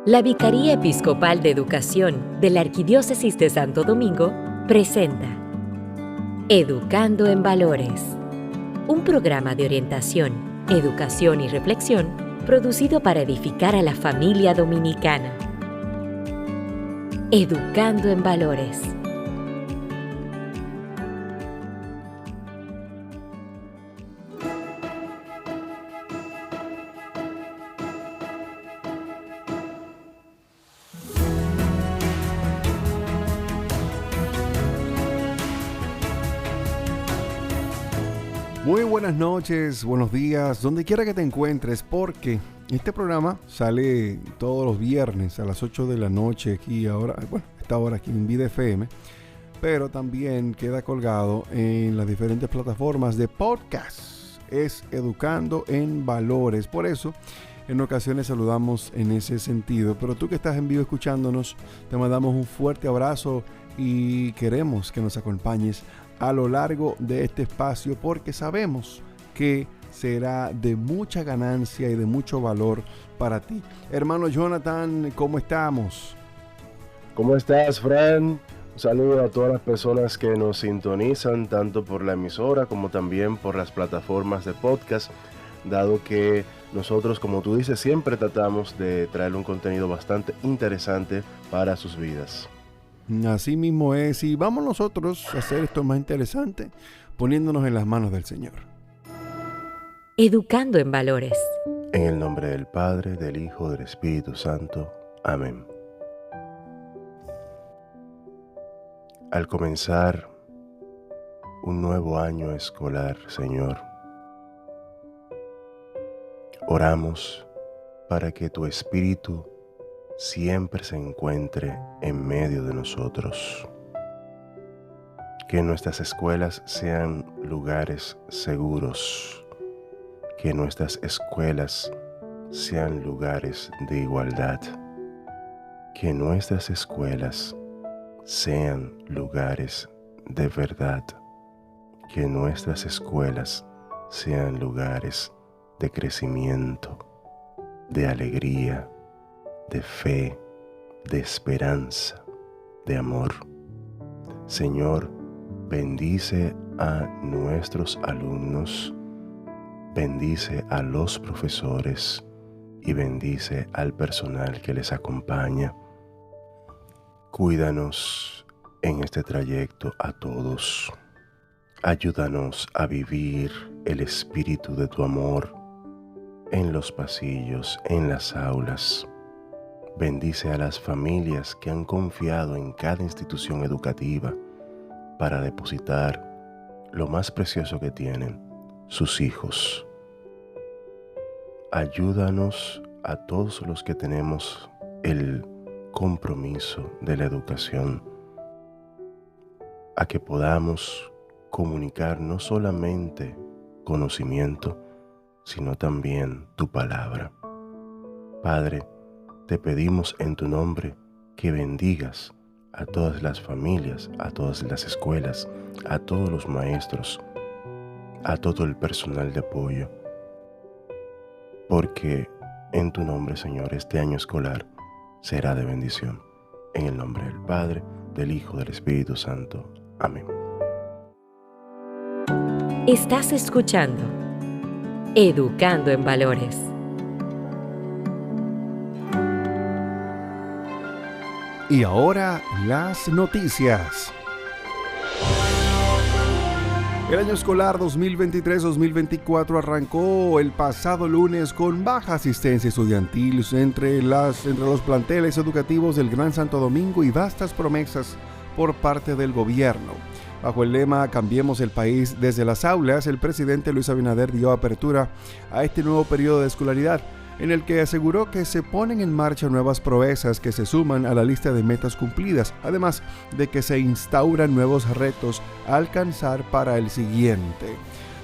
La Vicaría Episcopal de Educación de la Arquidiócesis de Santo Domingo presenta Educando en Valores, un programa de orientación, educación y reflexión producido para edificar a la familia dominicana. Educando en Valores. Muy buenas noches, buenos días, donde quiera que te encuentres, porque este programa sale todos los viernes a las 8 de la noche aquí ahora, esta hora aquí en Vida FM, pero también queda colgado en las diferentes plataformas de podcast. Es Educando en Valores, por eso en ocasiones saludamos en ese sentido, pero tú que estás en vivo escuchándonos, te mandamos un fuerte abrazo y queremos que nos acompañes a lo largo de este espacio, porque sabemos que será de mucha ganancia y de mucho valor para ti. Hermano Jonathan, ¿cómo estamos? ¿Cómo estás, Fran? Un saludo a todas las personas que nos sintonizan, tanto por la emisora como también por las plataformas de podcast, dado que nosotros, como tú dices, siempre tratamos de traer un contenido bastante interesante para sus vidas. Así mismo es, y vamos nosotros a hacer esto más interesante, poniéndonos en las manos del Señor. Educando en Valores. En el nombre del Padre, del Hijo, del Espíritu Santo. Amén. Al comenzar un nuevo año escolar, Señor, oramos para que tu Espíritu siempre se encuentre en medio de nosotros. Que nuestras escuelas sean lugares seguros. Que nuestras escuelas sean lugares de igualdad. Que nuestras escuelas sean lugares de verdad. Que nuestras escuelas sean lugares de crecimiento, de alegría, de fe, de esperanza, de amor. Señor, bendice a nuestros alumnos, bendice a los profesores y bendice al personal que les acompaña. Cuídanos en este trayecto a todos. Ayúdanos a vivir el espíritu de tu amor en los pasillos, en las aulas. Bendice a las familias que han confiado en cada institución educativa para depositar lo más precioso que tienen, sus hijos. Ayúdanos a todos los que tenemos el compromiso de la educación, a que podamos comunicar no solamente conocimiento, sino también tu palabra. Padre, te pedimos en tu nombre que bendigas a todas las familias, a todas las escuelas, a todos los maestros, a todo el personal de apoyo, porque en tu nombre, Señor, este año escolar será de bendición. En el nombre del Padre, del Hijo, del Espíritu Santo. Amén. Estás escuchando Educando en Valores. Y ahora las noticias. El año escolar 2023-2024 arrancó el pasado lunes con baja asistencia estudiantil entre los planteles educativos del Gran Santo Domingo y vastas promesas por parte del gobierno. Bajo el lema Cambiemos el país desde las aulas, el presidente Luis Abinader dio apertura a este nuevo periodo de escolaridad, en el que aseguró que se ponen en marcha nuevas proezas que se suman a la lista de metas cumplidas, además de que se instauran nuevos retos a alcanzar para el siguiente.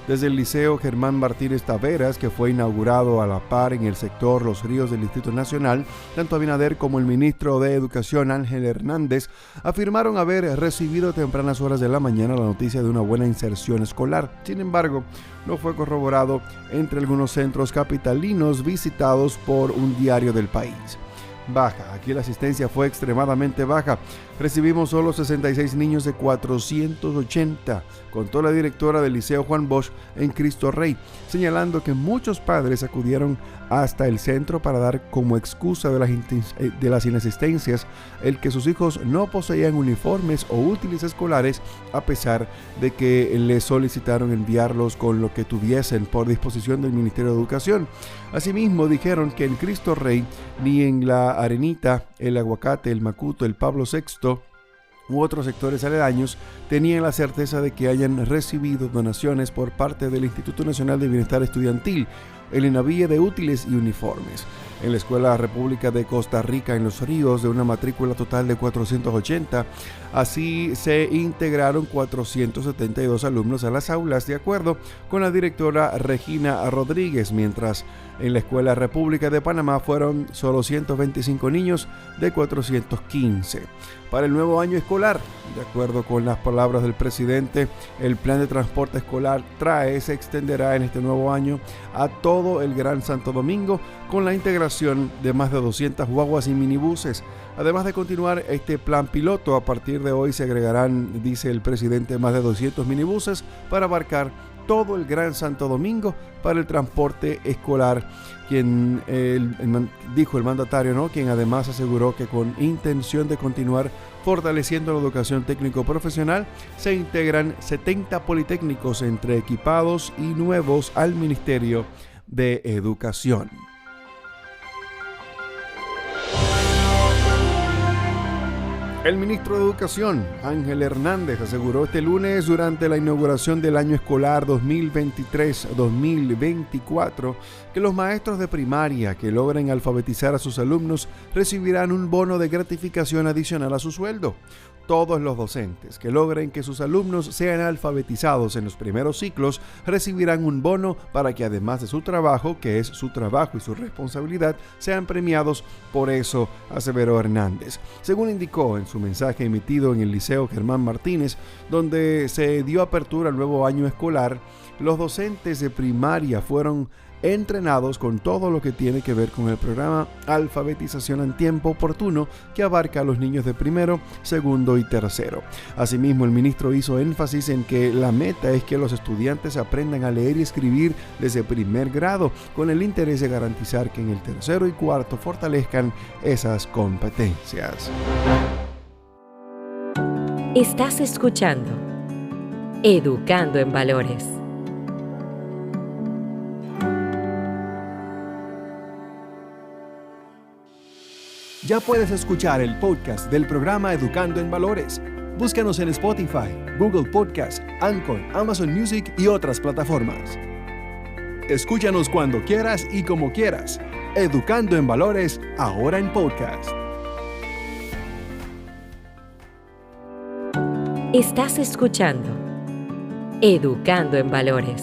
Desde el Liceo Germán Martínez Taveras, que fue inaugurado a la par en el sector Los Ríos del Distrito Nacional, tanto Abinader como el ministro de Educación Ángel Hernández afirmaron haber recibido a tempranas horas de la mañana la noticia de una buena inserción escolar. Sin embargo, no fue corroborado entre algunos centros capitalinos visitados por un diario del país. baja. Aquí la asistencia fue extremadamente baja. Recibimos solo 66 niños de 480, contó la directora del Liceo Juan Bosch en Cristo Rey, señalando que muchos padres acudieron hasta el centro para dar como excusa de las inasistencias el que sus hijos no poseían uniformes o útiles escolares, a pesar de que les solicitaron enviarlos con lo que tuviesen por disposición del Ministerio de Educación. Asimismo, dijeron que en Cristo Rey, ni en La Arenita, el Aguacate, el Macuto, el Pablo VI u otros sectores aledaños tenían la certeza de que hayan recibido donaciones por parte del Instituto Nacional de Bienestar Estudiantil, el INAVIE, de útiles y uniformes. En la Escuela República de Costa Rica en Los Ríos, de una matrícula total de 480, así se integraron 472 alumnos a las aulas, de acuerdo con la directora Regina Rodríguez, mientras en la Escuela República de Panamá fueron solo 125 niños de 415. Para el nuevo año escolar, de acuerdo con las palabras del presidente, el plan de transporte escolar TRAE se extenderá en este nuevo año a todo el Gran Santo Domingo, con la integración de más de 200 guaguas y minibuses. Además de continuar este plan piloto, a partir de hoy se agregarán, dice el presidente, más de 200 minibuses para abarcar todo el Gran Santo Domingo para el transporte escolar, quien dijo el mandatario, ¿no? Quien además aseguró que con intención de continuar fortaleciendo la educación técnico-profesional, se integran 70 politécnicos entre equipados y nuevos al Ministerio de Educación. El ministro de Educación, Ángel Hernández, aseguró este lunes durante la inauguración del año escolar 2023-2024 que los maestros de primaria que logren alfabetizar a sus alumnos recibirán un bono de gratificación adicional a su sueldo. Todos los docentes que logren que sus alumnos sean alfabetizados en los primeros ciclos recibirán un bono para que, además de su trabajo, que es su trabajo y su responsabilidad, sean premiados por eso, aseveró Hernández. Según indicó en su mensaje emitido en el Liceo Germán Martínez, donde se dio apertura al nuevo año escolar, los docentes de primaria fueron entrenados con todo lo que tiene que ver con el programa Alfabetización en Tiempo Oportuno, que abarca a los niños de primero, segundo y tercero. Asimismo, el ministro hizo énfasis en que la meta es que los estudiantes aprendan a leer y escribir desde primer grado, con el interés de garantizar que en el tercero y cuarto fortalezcan esas competencias. Estás escuchando Educando en Valores. Ya puedes escuchar el podcast del programa Educando en Valores. Búscanos en Spotify, Google Podcast, Anchor, Amazon Music y otras plataformas. Escúchanos cuando quieras y como quieras. Educando en Valores, ahora en podcast. Estás escuchando Educando en Valores.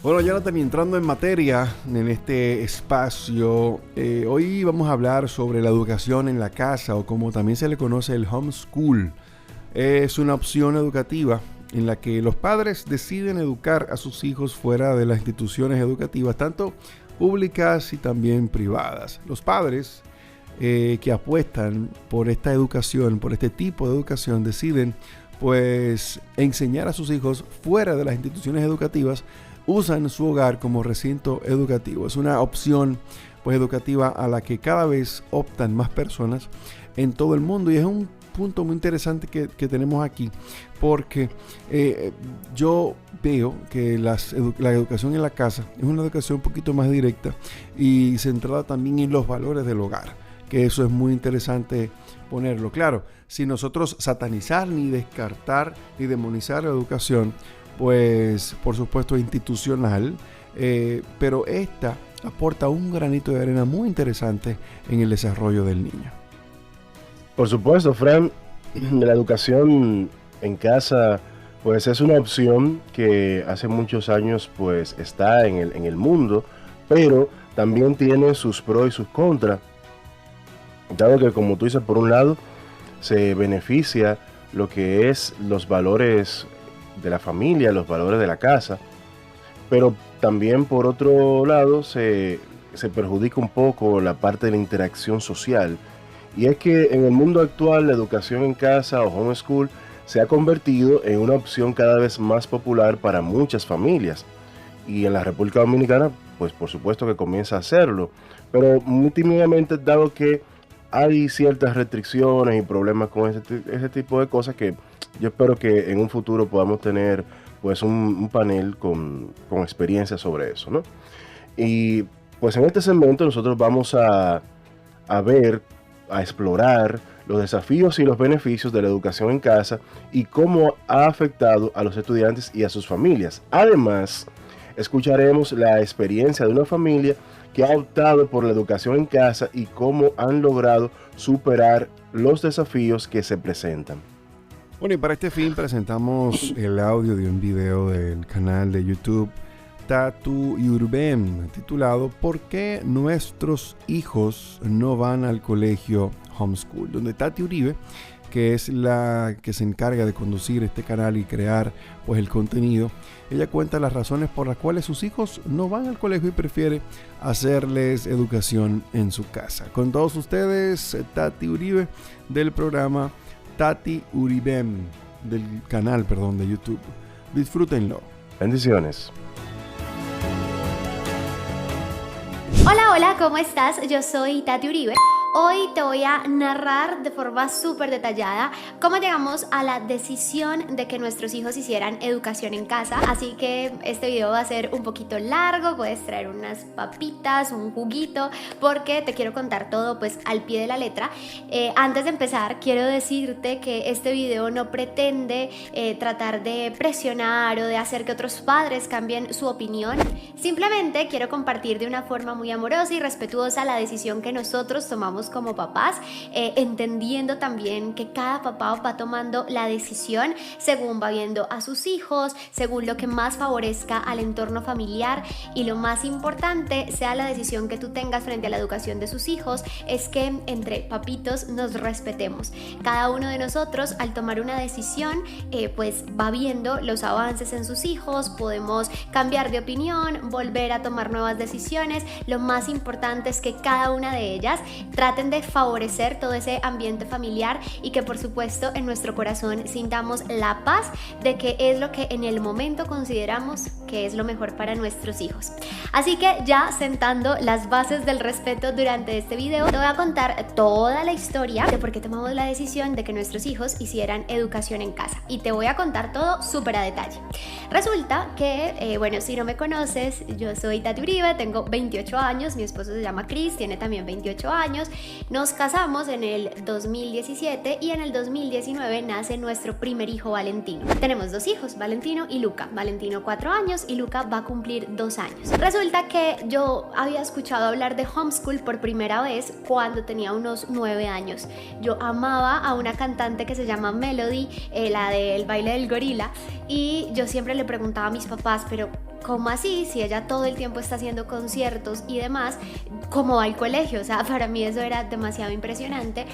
Bueno, Jonathan, entrando en materia en este espacio, hoy vamos a hablar sobre la educación en la casa, o como también se le conoce, el homeschool. Es una opción educativa en la que los padres deciden educar a sus hijos fuera de las instituciones educativas, tanto públicas y también privadas. Los padres que apuestan por esta educación, por este tipo de educación, deciden pues enseñar a sus hijos fuera de las instituciones educativas, usan su hogar como recinto educativo. Es una opción pues educativa a la que cada vez optan más personas en todo el mundo, y es un punto muy interesante que tenemos aquí, porque yo veo que la educación en la casa es una educación un poquito más directa y centrada también en los valores del hogar, que eso es muy interesante ponerlo. Claro, sin nosotros satanizar, ni descartar, ni demonizar la educación, pues por supuesto institucional, pero esta aporta un granito de arena muy interesante en el desarrollo del niño. Por supuesto, Fran, la educación en casa pues es una opción que hace muchos años pues está en el mundo, pero también tiene sus pros y sus contras. dado que, como tú dices, por un lado se beneficia lo que es los valores de la familia, los valores de la casa, pero también por otro lado se perjudica un poco la parte de la interacción social. Y es que en el mundo actual la educación en casa o homeschool se ha convertido en una opción cada vez más popular para muchas familias. Y en la República Dominicana, pues por supuesto que comienza a hacerlo, pero muy tímidamente, dado que hay ciertas restricciones y problemas con ese tipo de cosas, que yo espero que en un futuro podamos tener pues un panel con experiencia sobre eso, ¿no? Y pues en este segmento nosotros vamos a ver, a explorar los desafíos y los beneficios de la educación en casa y cómo ha afectado a los estudiantes y a sus familias. Además, escucharemos la experiencia de una familia que ha optado por la educación en casa y cómo han logrado superar los desafíos que se presentan. Bueno, y para este fin presentamos el audio de un video del canal de YouTube Tatu Yurbem, titulado ¿Por qué nuestros hijos no van al colegio homeschool?, donde Tati Uribe, que es la que se encarga de conducir este canal y crear pues el contenido, ella cuenta las razones por las cuales sus hijos no van al colegio y prefiere hacerles educación en su casa. Con todos ustedes, Tati Uribe, del programa Tati Uribem, del canal, de YouTube. Disfrútenlo. Bendiciones. Hola, ¿cómo estás? Yo soy Tati Uribe. Hoy te voy a narrar de forma súper detallada cómo llegamos a la decisión de que nuestros hijos hicieran educación en casa. Así que este video va a ser un poquito largo, puedes traer unas papitas, un juguito, porque te quiero contar todo pues al pie de la letra. Antes de empezar, quiero decirte que este video no pretende tratar de presionar o de hacer que otros padres cambien su opinión. Simplemente quiero compartir de una forma muy amorosa y respetuosa la decisión que nosotros tomamos como papás, entendiendo también que cada papá va tomando la decisión según va viendo a sus hijos, según lo que más favorezca al entorno familiar, y lo más importante, sea la decisión que tú tengas frente a la educación de sus hijos, es que entre papitos nos respetemos. Cada uno de nosotros, al tomar una decisión, pues va viendo los avances en sus hijos, podemos cambiar de opinión, volver a tomar nuevas decisiones. Lo más importante es que cada una de ellas traten de favorecer todo ese ambiente familiar y que por supuesto en nuestro corazón sintamos la paz de que es lo que en el momento consideramos que es lo mejor para nuestros hijos. Así que ya sentando las bases del respeto durante este video, te voy a contar toda la historia de por qué tomamos la decisión de que nuestros hijos hicieran educación en casa, y te voy a contar todo súper a detalle. Resulta que, bueno, si no me conoces, yo soy Tati Uribe, tengo 28 años, mi esposo se llama Chris, tiene también 28 años, nos casamos en el 2017 y en el 2019 nace nuestro primer hijo, Valentino. Tenemos dos hijos, Valentino y Luca. Valentino 4 años y Luca va a cumplir 2 años. Resulta que yo había escuchado hablar de homeschool por primera vez cuando tenía unos 9 años. Yo amaba a una cantante que se llama Melody, la del baile del gorila, y yo siempre le preguntaba a mis papás, pero ¿cómo así? Si ella todo el tiempo está haciendo conciertos y demás, ¿cómo va al colegio? O sea, para mí eso era demasiado impresionante.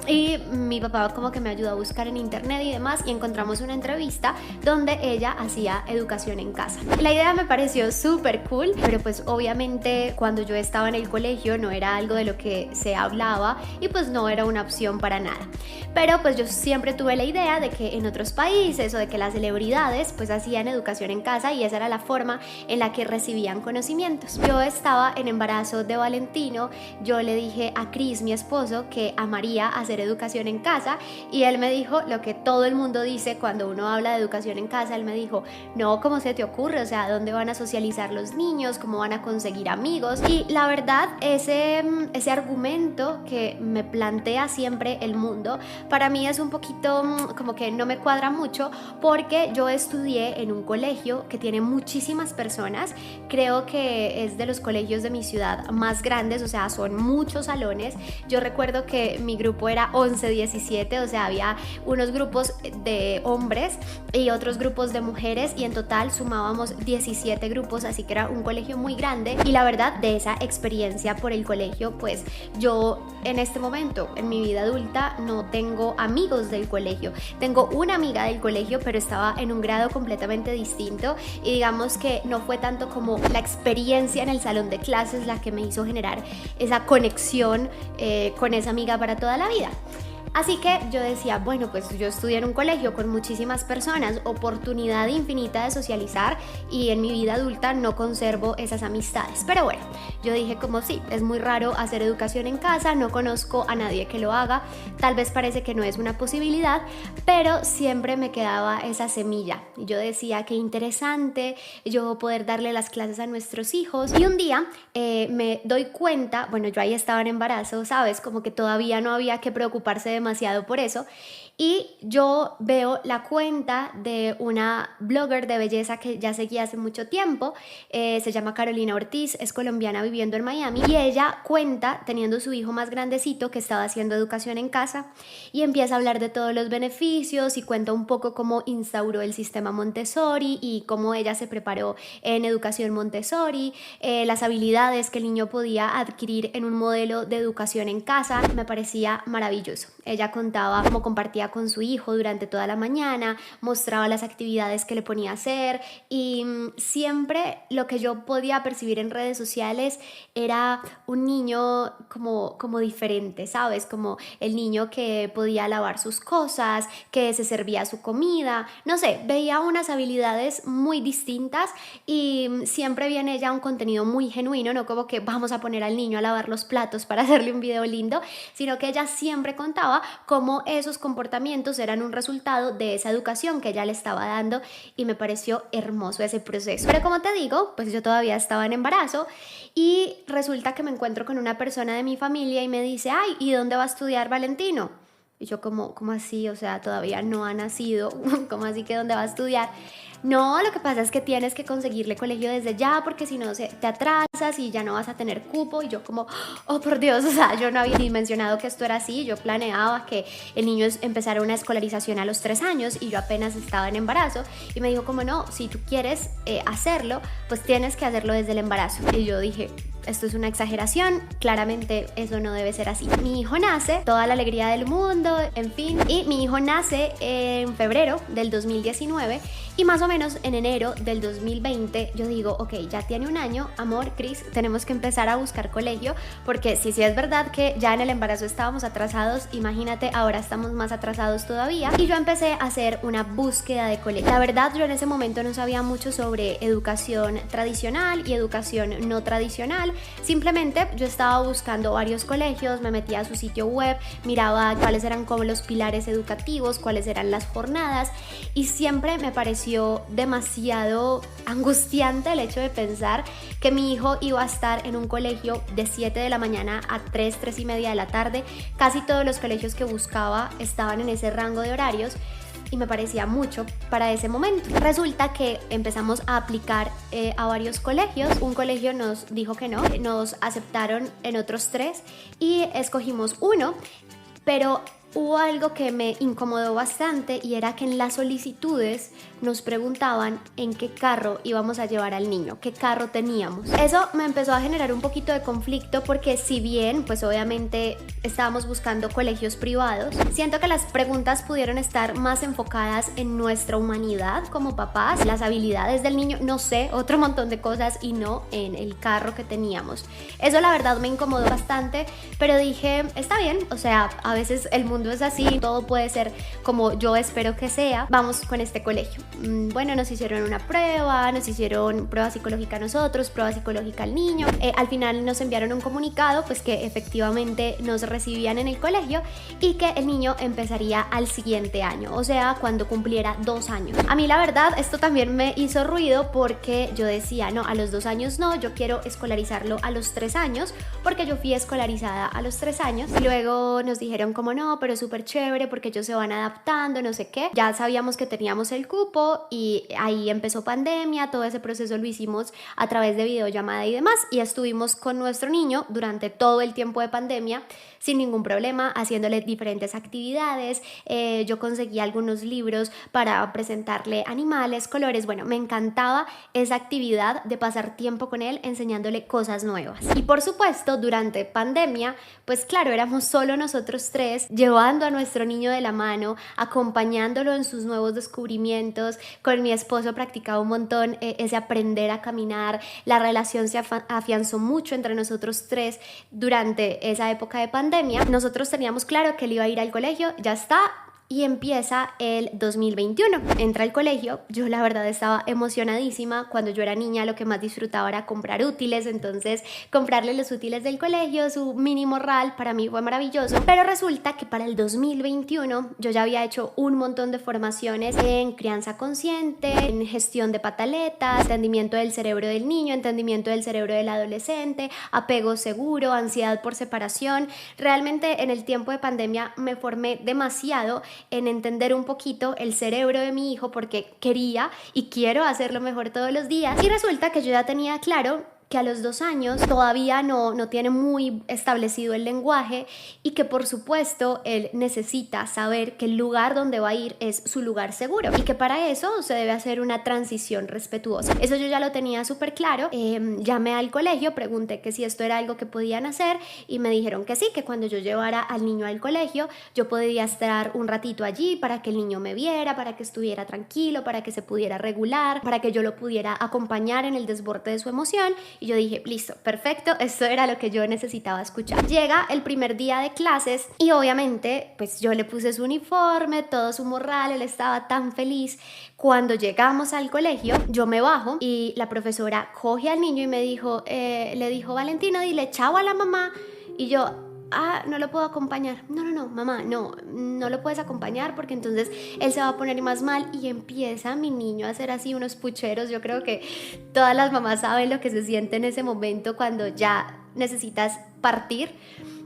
Y mi papá como que me ayudó a buscar en internet y demás, y encontramos una entrevista donde ella hacía educación en casa. La idea me pareció súper cool, pero pues obviamente cuando yo estaba en el colegio no era algo de lo que se hablaba y pues no era una opción para nada. Pero pues yo siempre tuve la idea de que en otros países o de que las celebridades pues hacían educación en casa, y esa era la forma en la que recibían conocimientos. Yo estaba en embarazo de Valentino, yo le dije a Chris, mi esposo, que amaría hacer educación en casa, y él me dijo lo que todo el mundo dice cuando uno habla de educación en casa. Él me dijo, no, ¿cómo se te ocurre? O sea, ¿dónde van a socializar los niños? ¿Cómo van a conseguir amigos? Y la verdad, ese argumento que me plantea siempre el mundo para mí es un poquito como que no me cuadra mucho, porque yo estudié en un colegio que tiene muchísimas personas. Creo que es de los colegios de mi ciudad más grandes, o sea, son muchos salones. Yo recuerdo que mi grupo era 11, 17, o sea, había unos grupos de hombres y otros grupos de mujeres, y en total sumábamos 17 grupos, así que era un colegio muy grande. Y la verdad, de esa experiencia por el colegio, pues yo en este momento, en mi vida adulta, no tengo amigos del colegio. Tengo una amiga del colegio, pero estaba en un grado completamente distinto, y digamos que no fue tanto como la experiencia en el salón de clases la que me hizo generar esa conexión con esa amiga para toda la vida. Así que yo decía, bueno, pues yo estudié en un colegio con muchísimas personas, oportunidad infinita de socializar, y en mi vida adulta no conservo esas amistades. Pero bueno, yo dije como sí, es muy raro hacer educación en casa, no conozco a nadie que lo haga, tal vez parece que no es una posibilidad, pero siempre me quedaba esa semilla. Y yo decía, qué interesante yo poder darle las clases a nuestros hijos. Y un día me doy cuenta, bueno, yo ahí estaba en embarazo, ¿sabes? Como que todavía no había que preocuparse demasiado por eso, y yo veo la cuenta de una blogger de belleza que ya seguía hace mucho tiempo. Se llama Carolina Ortiz, es colombiana viviendo en Miami, y ella cuenta, teniendo su hijo más grandecito, que estaba haciendo educación en casa, y empieza a hablar de todos los beneficios y cuenta un poco cómo instauró el sistema Montessori y cómo ella se preparó en educación Montessori, las habilidades que el niño podía adquirir en un modelo de educación en casa. Me parecía maravilloso. Ella contaba cómo compartía con su hijo durante toda la mañana, mostraba las actividades que le ponía a hacer, y siempre lo que yo podía percibir en redes sociales era un niño como diferente, ¿sabes? Como el niño que podía lavar sus cosas, que se servía su comida, no sé, veía unas habilidades muy distintas, y siempre vi en ella un contenido muy genuino, no como que vamos a poner al niño a lavar los platos para hacerle un video lindo, sino que ella siempre contaba cómo esos comportamientos eran un resultado de esa educación que ella le estaba dando, y me pareció hermoso ese proceso. Pero como te digo, pues yo todavía estaba en embarazo, y resulta que me encuentro con una persona de mi familia y me dice, ay, ¿y dónde va a estudiar Valentino? Y yo ¿cómo así? O sea, todavía no ha nacido, ¿cómo así que dónde va a estudiar? No, lo que pasa es que tienes que conseguirle colegio desde ya, porque si no te atrasas y ya no vas a tener cupo. Y yo como, oh por Dios, o sea, yo no había ni mencionado que esto era así. Yo planeaba que el niño empezara una escolarización a los 3 años, y yo apenas estaba en embarazo. Y me dijo como, no, si tú quieres hacerlo, pues tienes que hacerlo desde el embarazo. Y yo dije, esto es una exageración, claramente eso no debe ser así. Mi hijo nace, toda la alegría del mundo, en fin, y mi hijo nace en febrero del 2019, y más o menos en enero del 2020 yo digo, ok, ya tiene un año, amor, Cris, tenemos que empezar a buscar colegio, porque si es verdad que ya en el embarazo estábamos atrasados, imagínate, ahora estamos más atrasados todavía. Y yo empecé a hacer una búsqueda de colegio. La verdad, yo en ese momento no sabía mucho sobre educación tradicional y educación no tradicional. Simplemente yo estaba buscando varios colegios, me metía a su sitio web, miraba cuáles eran como los pilares educativos, cuáles eran las jornadas, y siempre me pareció demasiado angustiante el hecho de pensar que mi hijo iba a estar en un colegio de 7 de la mañana a 3 y media de la tarde. Casi todos los colegios que buscaba estaban en ese rango de horarios, y me parecía mucho para ese momento. Resulta que empezamos a aplicar a varios colegios. Un colegio nos dijo que no, nos aceptaron en otros 3 y escogimos uno, pero hubo algo que me incomodó bastante, y era que en las solicitudes nos preguntaban en qué carro íbamos a llevar al niño, qué carro teníamos. Eso me empezó a generar un poquito de conflicto, porque si bien pues obviamente estábamos buscando colegios privados, siento que las preguntas pudieron estar más enfocadas en nuestra humanidad como papás, las habilidades del niño, no sé, otro montón de cosas, y no en el carro que teníamos. Eso la verdad me incomodó bastante, pero dije, está bien, o sea, a veces el mundo es así, todo puede ser como yo espero que sea, vamos con este colegio. Bueno, nos hicieron una prueba, nos hicieron prueba psicológica a nosotros, prueba psicológica al niño. Al final nos enviaron un comunicado, pues que efectivamente nos recibían en el colegio, y que el niño empezaría al siguiente año, o sea, cuando cumpliera 2 años. A mí la verdad esto también me hizo ruido, porque yo decía, no, a los 2 años no, yo quiero escolarizarlo a los 3 años, porque yo fui escolarizada a los 3 años. Y luego nos dijeron como no, pero pero es súper chévere porque ellos se van adaptando, no sé qué. Ya sabíamos que teníamos el cupo y ahí empezó pandemia, todo ese proceso lo hicimos a través de videollamada y demás, y estuvimos con nuestro niño durante todo el tiempo de pandemia sin ningún problema, haciéndole diferentes actividades. Yo conseguí algunos libros para presentarle animales, colores. Bueno, me encantaba esa actividad de pasar tiempo con él enseñándole cosas nuevas. Y por supuesto, durante pandemia, pues claro, éramos solo nosotros tres, llevando a nuestro niño de la mano, acompañándolo en sus nuevos descubrimientos. Con mi esposo practicaba un montón ese aprender a caminar. La relación se afianzó mucho entre nosotros tres durante esa época de pandemia. Nosotros teníamos claro que él iba a ir al colegio, ya está. Y empieza el 2021. Entra al colegio. Yo la verdad estaba emocionadísima. Cuando yo era niña lo que más disfrutaba era comprar útiles. Entonces comprarle los útiles del colegio, su mini morral, para mí fue maravilloso. Pero resulta que para el 2021 yo ya había hecho un montón de formaciones en crianza consciente, en gestión de pataletas, entendimiento del cerebro del niño, entendimiento del cerebro del adolescente, apego seguro, ansiedad por separación. Realmente en el tiempo de pandemia me formé demasiado en entender un poquito el cerebro de mi hijo porque quería y quiero hacerlo mejor todos los días. Y resulta que yo ya tenía claro que a los 2 años todavía no tiene muy establecido el lenguaje y que por supuesto él necesita saber que el lugar donde va a ir es su lugar seguro y que para eso se debe hacer una transición respetuosa. Eso yo ya lo tenía súper claro. Llamé al colegio, pregunté que si esto era algo que podían hacer y me dijeron que sí, que cuando yo llevara al niño al colegio yo podía estar un ratito allí para que el niño me viera, para que estuviera tranquilo, para que se pudiera regular, para que yo lo pudiera acompañar en el desborde de su emoción. Y yo dije, listo, perfecto, esto era lo que yo necesitaba escuchar. Llega el primer día de clases y obviamente pues yo le puse su uniforme, todo su morral, él estaba tan feliz. Cuando llegamos al colegio, yo me bajo y la profesora coge al niño y me dijo, le dijo, Valentina, dile chao a la mamá. Y yo, no lo puedo acompañar. No, mamá, no lo puedes acompañar porque entonces él se va a poner más mal. Y empieza mi niño a hacer así unos pucheros. Yo creo que todas las mamás saben lo que se siente en ese momento cuando ya necesitas partir.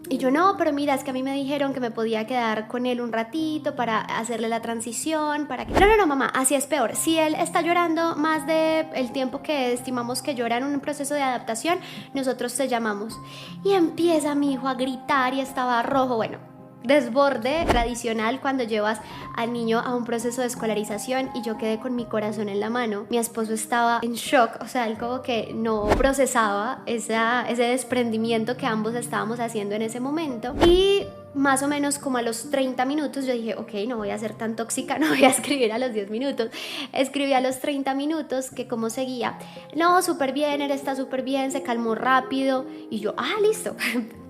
Y yo, no, pero mira, es que a mí me dijeron que me podía quedar con él un ratito para hacerle la transición, para que... No, mamá, así es peor. Si él está llorando más del tiempo que estimamos que llora en un proceso de adaptación, nosotros te llamamos. Y empieza mi hijo a gritar y estaba rojo. Bueno, desborde tradicional cuando llevas al niño a un proceso de escolarización y yo quedé con mi corazón en la mano. Mi esposo estaba en shock, o sea, él como que no procesaba ese desprendimiento que ambos estábamos haciendo en ese momento. Y más o menos como a los 30 minutos yo dije, ok, no voy a ser tan tóxica, no voy a escribir a los 10 minutos. Escribí a los 30 minutos que cómo seguía. No, súper bien, él está súper bien, se calmó rápido. Y yo, listo,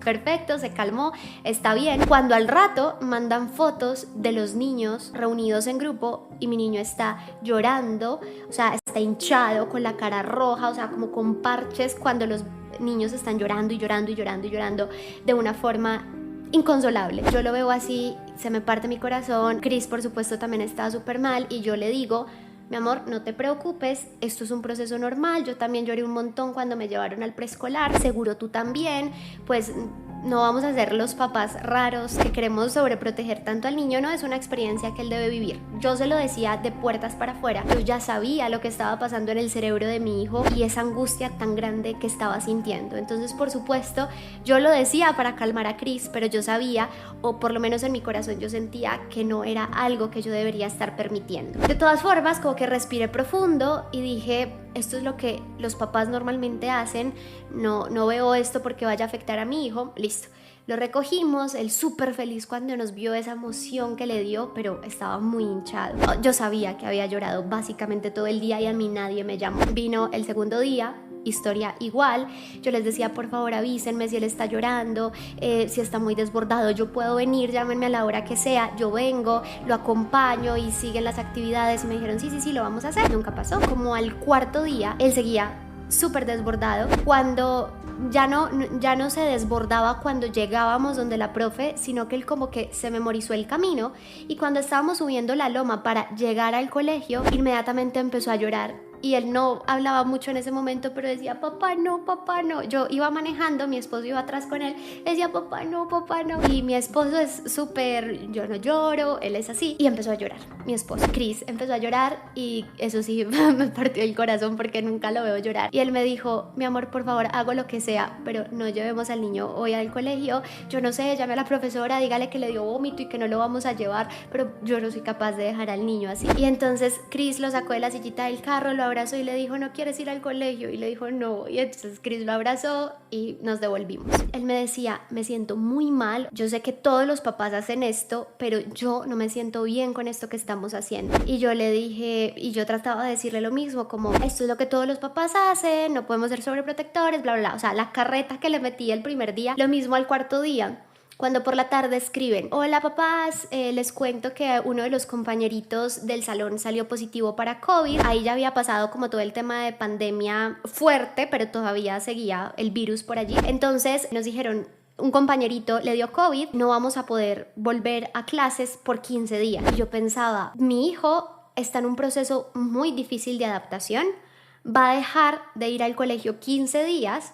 perfecto, se calmó, está bien. Cuando al rato mandan fotos de los niños reunidos en grupo y mi niño está llorando, o sea, está hinchado, con la cara roja, o sea, como con parches, cuando los niños están llorando y llorando y llorando y llorando de una forma inconsolable. Yo lo veo así, se me parte mi corazón. Chris, por supuesto, también estaba súper mal y yo le digo, mi amor, no te preocupes, esto es un proceso normal, yo también lloré un montón cuando me llevaron al preescolar, seguro tú también, pues no vamos a ser los papás raros que queremos sobreproteger tanto al niño, no, es una experiencia que él debe vivir. Yo se lo decía de puertas para afuera, yo ya sabía lo que estaba pasando en el cerebro de mi hijo y esa angustia tan grande que estaba sintiendo. Entonces, por supuesto, yo lo decía para calmar a Chris, pero yo sabía, o por lo menos en mi corazón yo sentía que no era algo que yo debería estar permitiendo. De todas formas, como que respiré profundo y dije, esto es lo que los papás normalmente hacen, no veo esto porque vaya a afectar a mi hijo, listo. Lo recogimos, él súper feliz cuando nos vio esa emoción que le dio, pero estaba muy hinchado. Yo sabía que había llorado básicamente todo el día y a mí nadie me llamó. Vino el segundo día, historia igual, yo les decía, por favor avísenme si él está llorando, si está muy desbordado, yo puedo venir, llámenme a la hora que sea, yo vengo, lo acompaño y siguen las actividades. Y me dijeron, sí, lo vamos a hacer. Nunca pasó. Como al cuarto día, él seguía súper desbordado. Cuando ya no se desbordaba cuando llegábamos donde la profe, sino que él como que se memorizó el camino y cuando estábamos subiendo la loma para llegar al colegio, inmediatamente empezó a llorar y él no hablaba mucho en ese momento, pero decía, papá no, papá no. Yo iba manejando, mi esposo iba atrás con él, decía, papá no, papá no. Y mi esposo es súper, yo no lloro, él es así. Y empezó a llorar, mi esposo, Chris, empezó a llorar y eso sí me partió el corazón porque nunca lo veo llorar. Y él me dijo, mi amor, por favor, hago lo que sea, pero no llevemos al niño hoy al colegio. Yo no sé, llame a la profesora, dígale que le dio vómito y que no lo vamos a llevar, pero yo no soy capaz de dejar al niño así. Y entonces Chris lo sacó de la sillita del carro, lo abrazó y le dijo, ¿no quieres ir al colegio? Y le dijo, no. Y entonces Chris lo abrazó y nos devolvimos. Él me decía, me siento muy mal, yo sé que todos los papás hacen esto, pero yo no me siento bien con esto que estamos haciendo. Y yo le dije, y yo trataba de decirle lo mismo, como esto es lo que todos los papás hacen, no podemos ser sobreprotectores, bla, bla, bla. O sea, la carreta que le metí el primer día, lo mismo al cuarto día. Cuando por la tarde escriben, hola papás, les cuento que uno de los compañeritos del salón salió positivo para COVID. Ahí ya había pasado como todo el tema de pandemia fuerte, pero todavía seguía el virus por allí. Entonces nos dijeron, un compañerito le dio COVID, no vamos a poder volver a clases por 15 días. Y yo pensaba, mi hijo está en un proceso muy difícil de adaptación, va a dejar de ir al colegio 15 días,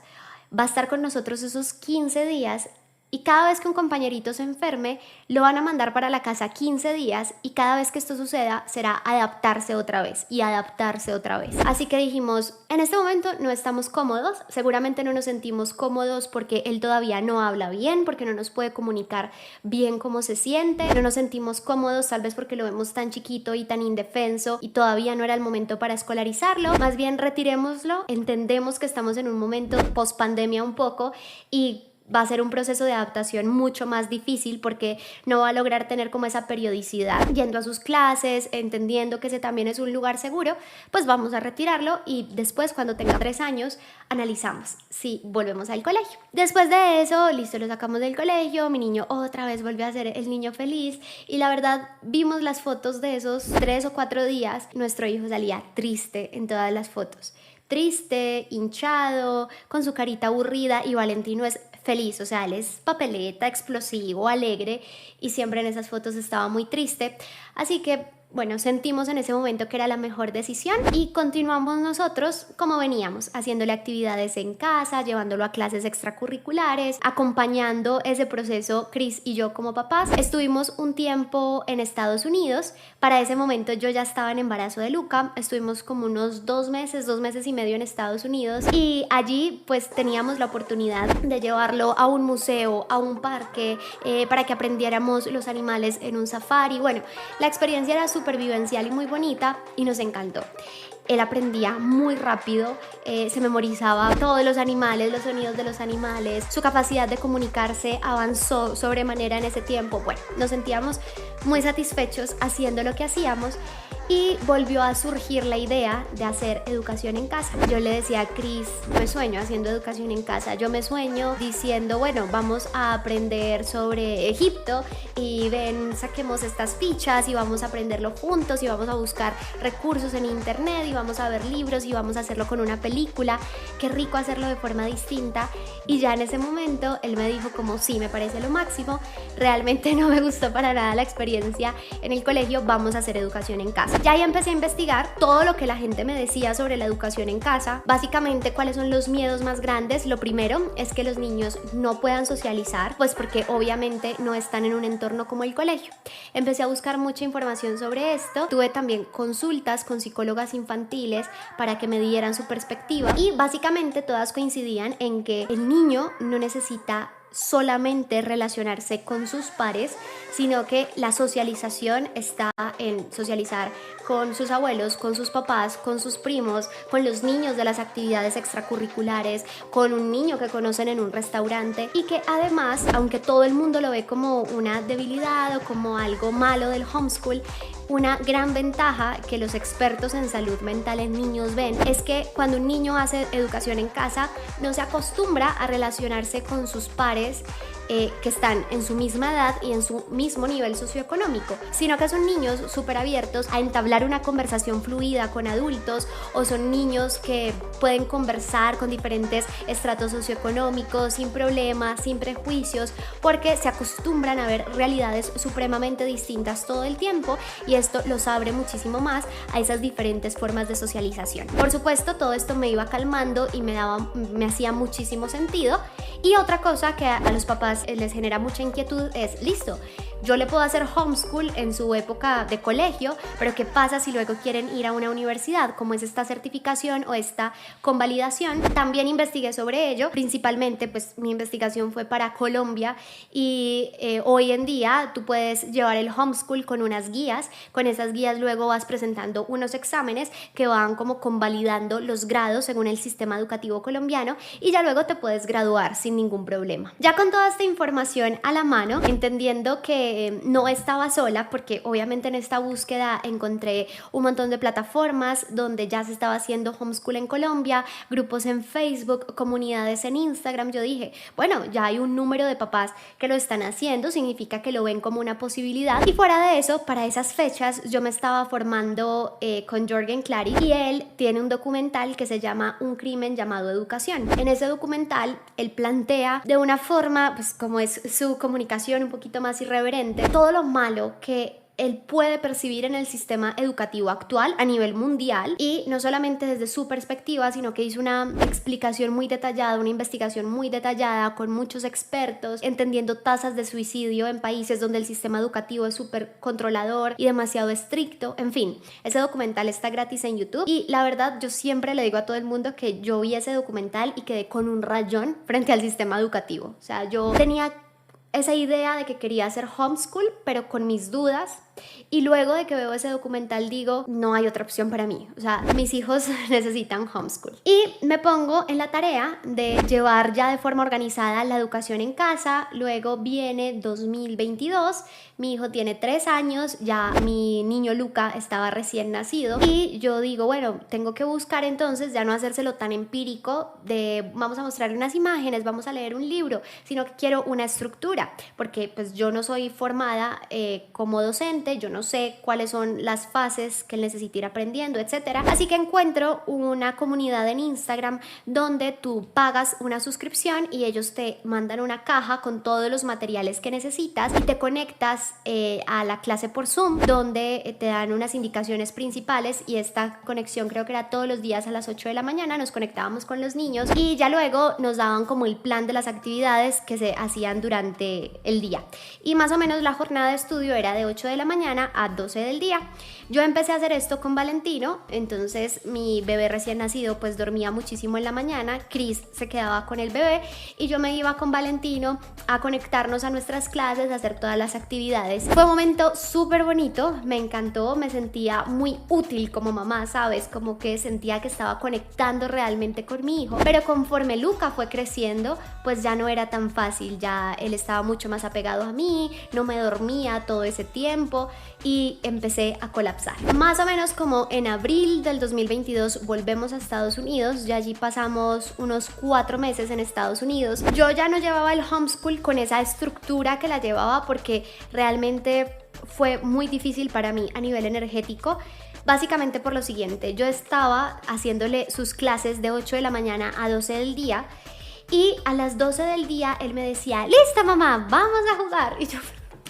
va a estar con nosotros esos 15 días y cada vez que un compañerito se enferme, lo van a mandar para la casa 15 días y cada vez que esto suceda será adaptarse otra vez y adaptarse otra vez. Así que dijimos, en este momento no estamos cómodos, seguramente no nos sentimos cómodos porque él todavía no habla bien, porque no nos puede comunicar bien cómo se siente, no nos sentimos cómodos tal vez porque lo vemos tan chiquito y tan indefenso y todavía no era el momento para escolarizarlo, más bien retirémoslo, entendemos que estamos en un momento post pandemia un poco y va a ser un proceso de adaptación mucho más difícil porque no va a lograr tener como esa periodicidad yendo a sus clases, entendiendo que ese también es un lugar seguro, pues vamos a retirarlo y después cuando tenga 3 años analizamos si volvemos al colegio. Después de eso, listo, lo sacamos del colegio, mi niño otra vez volvió a ser el niño feliz y la verdad vimos las fotos de esos 3 o 4 días, nuestro hijo salía triste en todas las fotos. Triste, hinchado, con su carita aburrida y Valentino es feliz, o sea, él es papeleta, explosivo, alegre y siempre en esas fotos estaba muy triste, así que bueno, sentimos en ese momento que era la mejor decisión y continuamos nosotros como veníamos, haciéndole actividades en casa, llevándolo a clases extracurriculares, acompañando ese proceso Chris y yo como papás. Estuvimos un tiempo en Estados Unidos, para ese momento yo ya estaba en embarazo de Luca, estuvimos como unos 2 meses y medio en Estados Unidos y allí pues teníamos la oportunidad de llevarlo a un museo, a un parque, para que aprendiéramos los animales en un safari. Bueno, la experiencia era súper vivencial y muy bonita y nos encantó. Él aprendía muy rápido, se memorizaba todos los animales, los sonidos de los animales, su capacidad de comunicarse avanzó sobremanera en ese tiempo. Bueno, nos sentíamos muy satisfechos haciendo lo que hacíamos y volvió a surgir la idea de hacer educación en casa. Yo le decía a Chris, me sueño haciendo educación en casa, yo me sueño diciendo, bueno, vamos a aprender sobre Egipto y ven, saquemos estas fichas y vamos a aprenderlo juntos y vamos a buscar recursos en internet y vamos a ver libros y vamos a hacerlo con una película, qué rico hacerlo de forma distinta. Y ya en ese momento él me dijo como sí, me parece lo máximo, realmente no me gustó para nada la experiencia en el colegio, vamos a hacer educación en casa. Ya ahí empecé a investigar todo lo que la gente me decía sobre la educación en casa, básicamente cuáles son los miedos más grandes. Lo primero es que los niños no puedan socializar, pues porque obviamente no están en un entorno como el colegio. Empecé a buscar mucha información sobre esto, tuve también consultas con psicólogas infantiles para que me dieran su perspectiva y básicamente todas coincidían en que el niño no necesita solamente relacionarse con sus pares, sino que la socialización está en socializar con sus abuelos, con sus papás, con sus primos, con los niños de las actividades extracurriculares, con un niño que conocen en un restaurante y que además, aunque todo el mundo lo ve como una debilidad o como algo malo del homeschool, una gran ventaja que los expertos en salud mental en niños ven es que cuando un niño hace educación en casa no se acostumbra a relacionarse con sus pares que están en su misma edad y en su mismo nivel socioeconómico, sino que son niños súper abiertos a entablar una conversación fluida con adultos, o son niños que pueden conversar con diferentes estratos socioeconómicos sin problemas, sin prejuicios, porque se acostumbran a ver realidades supremamente distintas todo el tiempo, y esto los abre muchísimo más a esas diferentes formas de socialización. Por supuesto, todo esto me iba calmando y me hacía muchísimo sentido. Y otra cosa que a los papás les genera mucha inquietud es, listo, yo le puedo hacer homeschool en su época de colegio, pero ¿qué pasa si luego quieren ir a una universidad? ¿Cómo es esta certificación o esta convalidación? También investigué sobre ello, principalmente pues mi investigación fue para Colombia, y hoy en día tú puedes llevar el homeschool con unas guías. Con esas guías luego vas presentando unos exámenes que van como convalidando los grados según el sistema educativo colombiano, y ya luego te puedes graduar sin ningún problema. Ya con toda esta información a la mano, entendiendo que no estaba sola, porque obviamente en esta búsqueda encontré un montón de plataformas donde ya se estaba haciendo homeschool en Colombia, grupos en Facebook, comunidades en Instagram. Yo dije, bueno, ya hay un número de papás que lo están haciendo, significa que lo ven como una posibilidad. Y fuera de eso, para esas fechas yo me estaba formando con Jürgen Klarik, y él tiene un documental que se llama Un crimen llamado educación. En ese documental él plantea de una forma, pues como es su comunicación un poquito más irreverente, todo lo malo que él puede percibir en el sistema educativo actual a nivel mundial, y no solamente desde su perspectiva, sino que hizo una explicación muy detallada, una investigación muy detallada con muchos expertos, entendiendo tasas de suicidio en países donde el sistema educativo es súper controlador y demasiado estricto. En fin, ese documental está gratis en YouTube, y la verdad yo siempre le digo a todo el mundo que yo vi ese documental y quedé con un rayón frente al sistema educativo. O sea, yo tenía esa idea de que quería hacer homeschool, pero con mis dudas, y luego de que veo ese documental digo, no hay otra opción para mí, o sea, mis hijos necesitan homeschool. Y me pongo en la tarea de llevar ya de forma organizada la educación en casa. Luego viene 2022, mi hijo tiene 3 años, ya mi niño Luca estaba recién nacido, y yo digo, bueno, tengo que buscar entonces ya no hacérselo tan empírico de vamos a mostrarle unas imágenes, vamos a leer un libro, sino que quiero una estructura, porque pues yo no soy formada como docente, yo no sé cuáles son las fases que él necesita ir aprendiendo, etcétera. Así que encuentro una comunidad en Instagram donde tú pagas una suscripción y ellos te mandan una caja con todos los materiales que necesitas, y te conectas a la clase por Zoom, donde te dan unas indicaciones principales, y esta conexión creo que era todos los días a las 8 de la mañana, nos conectábamos con los niños y ya luego nos daban como el plan de las actividades que se hacían durante el día, y más o menos la jornada de estudio era de 8 de la mañana a 12 del día. Yo empecé a hacer esto con Valentino, entonces mi bebé recién nacido pues dormía muchísimo en la mañana, Chris se quedaba con el bebé y yo me iba con Valentino a conectarnos a nuestras clases, a hacer todas las actividades. Fue un momento súper bonito, me encantó, me sentía muy útil como mamá, ¿sabes? Como que sentía que estaba conectando realmente con mi hijo, pero conforme Luca fue creciendo, pues ya no era tan fácil, ya él estaba mucho más apegado a mí, no me dormía todo ese tiempo y empecé a colapsar. Más o menos como en abril del 2022 volvemos a Estados Unidos, ya allí pasamos unos 4 meses en Estados Unidos. Yo ya no llevaba el homeschool con esa estructura que la llevaba porque realmente fue muy difícil para mí a nivel energético. Básicamente por lo siguiente, yo estaba haciéndole sus clases de 8 de la mañana a 12 del día y a las 12 del día él me decía, ¡lista mamá, vamos a jugar! Y yo,